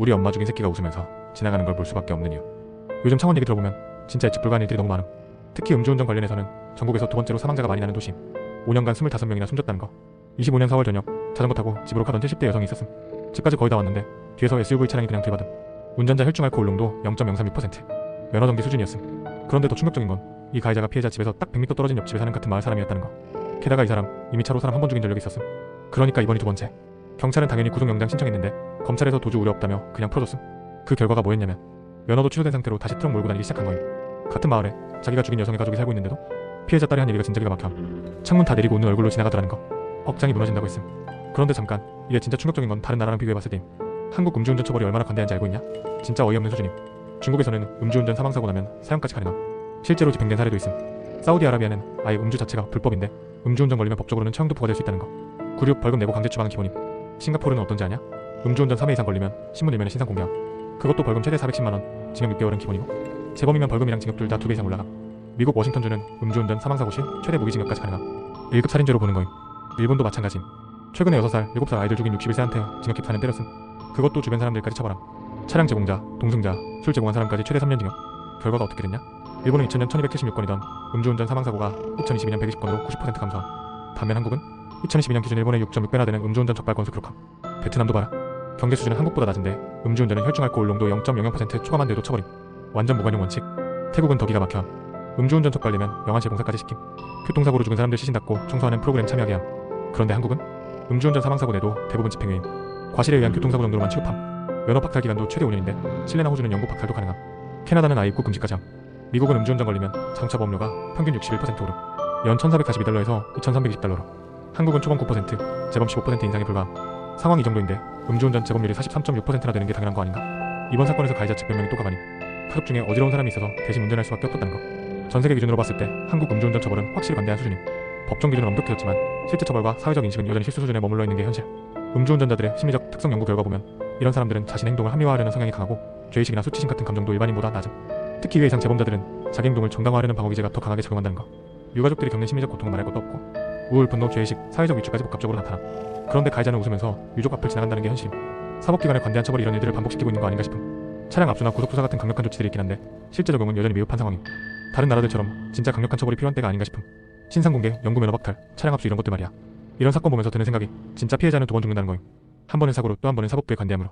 우리 엄마 죽인 새끼가 웃으면서 지나가는 걸 볼 수밖에 없는 이유. 요즘 창원 얘기 들어보면 진짜 예측 불가한 일들이 너무 많음. 특히 음주운전 관련해서는 전국에서 두 번째로 사망자가 많이 나는 도시임. 5년간 25명이나 숨졌다는 거. 25년 4월 저녁 자전거 타고 집으로 가던 70대 여성이 있었음. 집까지 거의 다 왔는데 뒤에서 SUV 차량이 그냥 들이받음. 운전자 혈중 알코올 농도 0.036%. 면허 정지 수준이었음. 그런데 더 충격적인 건 이 가해자가 피해자 집에서 딱 100m 떨어진 옆집에 사는 같은 마을 사람이었다는 거. 게다가 이 사람 이미 차로 사람 한 번 죽인 전력이 있었음. 그러니까 이번이 두 번째. 경찰은 당연히 구속영장 신청했는데 검찰에서 도주 우려 없다며 그냥 풀어줬음. 그 결과가 뭐였냐면 면허도 취소된 상태로 다시 트럭 몰고 다니기 시작한 거임. 같은 마을에 자기가 죽인 여성의 가족이 살고 있는데도 피해자 딸이 한 얘기가 진짜 기가 막혀. 창문 다 내리고 웃는 얼굴로 지나가더라는 거. 억장이 무너진다고 했음. 그런데 잠깐, 이게 진짜 충격적인 건 다른 나라랑 비교해봤을 때임. 한국 음주운전 처벌이 얼마나 관대한지 알고 있냐? 진짜 어이없는 수준임. 중국에서는 음주운전 사망사고 나면 사형까지 가능함. 실제로 집행된 사례도 있음. 사우디아라비아는 아예 음주 자체가 불법인데 음주운전 걸리면 법적으로는 처형도 부과될 수 있다는 거. 구륙 벌금 내고 강제 추방은 기본임. 싱가포르는 어떤지 아냐? 음주운전 3회 이상 걸리면 신문 일면에 신상 공개함. 그것도 벌금 최대 410만원, 징역 6개월은 기본이고 재범이면 벌금이랑 징역 둘 다 2배 이상 올라감. 미국 워싱턴주는 음주운전 사망사고 시 최대 무기징역까지 가능함. 1급 살인죄로 보는 거임. 일본도 마찬가지임. 최근에 6살, 7살 아이들 죽인 61세한테 징역 4년 때렸음. 그것도 주변 사람들까지 처벌함. 차량 제공자, 동승자, 술 제공한 사람까지 최대 3년 징역. 결과가 어떻게 됐냐? 일본은 2000년 1276건이던 음주운전 사망사고가 2022년 120건으로 90% 감소함. 반면 한국은 2022년 기준 일본의 6.6배나 되는 음주운전 적발 건수 기록함. 베트남도 봐라. 경제 수준은 한국보다 낮은데 음주운전은 혈중 알코올 농도 0.00% 초과만 돼도 처벌임. 완전 무관용 원칙. 태국은 더 기가 막혀함. 음주운전 적발되면 영아실 봉사까지 시킴. 교통사고로 죽은 사람들 시신 닦고 청소하는 프로그램 참여하게 함. 그런데 한국은 음주운전 사망사고 내도 대부분 집행유예임. 과실에 의한 교통사고 정도로만 취급함. 면허 박탈 기간도 최대 5년인데 칠레나 호주는 영구 박탈도 가능함. 캐나다는 아예 입국 금지까지 함. 미국은 음주운전 걸리면 자동차 보험료가 평균 61% 오름. 연 1,442달러에서 2,320달러로. 한국은 초범 9%, 재범 15% 인상에 불과함. 상황 이 정도인데 음주운전 재범률이 43.6%나 되는 게 당연한 거 아닌가? 이번 사건에서 가해자 측 변명이 또 가만히. 가족 중에 어지러운 사람이 있어서 대신 운전할 수밖에 없었다는 거. 전 세계 기준으로 봤을 때 한국 음주운전 처벌은 확실히 관대한 수준임. 법정 기준은 엄격해졌지만 실제 처벌과 사회적 인식은 여전히 실수 수준에 머물러 있는 게 현실. 음주운전자들의 심리적 특성 연구 결과 보면 이런 사람들은 자신 행동을 합리화하려는 성향이 강하고 죄의식이나 수치심 같은 감정도 일반인보다 낮음. 특히 2회 이상 재범자들은 자기 행동을 정당화하려는 방어기제가 더 강하게 작용한다는 거. 유가족들이 겪는 심리적 고통은 말할 것도 없고 우울, 분노, 죄의식, 사회적 위축까지 복합적으로 나타나. 그런데 가해자는 웃으면서 유족 앞을 지나간다는 게 현실임. 사법기관의 관대한 처벌이 이런 일들을 반복시키고 있는 거 아닌가 싶음. 차량 압수나 구속수사 같은 강력한 조치들이 있긴 한데 실제 적용은 여전히 미흡한 상황임. 다른 나라들처럼 진짜 강력한 처벌이 필요한 때가 아닌가 싶음. 신상공개, 연구 면허 박탈, 차량 압수 이런 것들 말이야. 이런 사건 보면서 드는 생각이 진짜 피해자는 두 번 죽는다는 거임. 한 번은 사고로 또 한 번은 사법부의 관대함으로.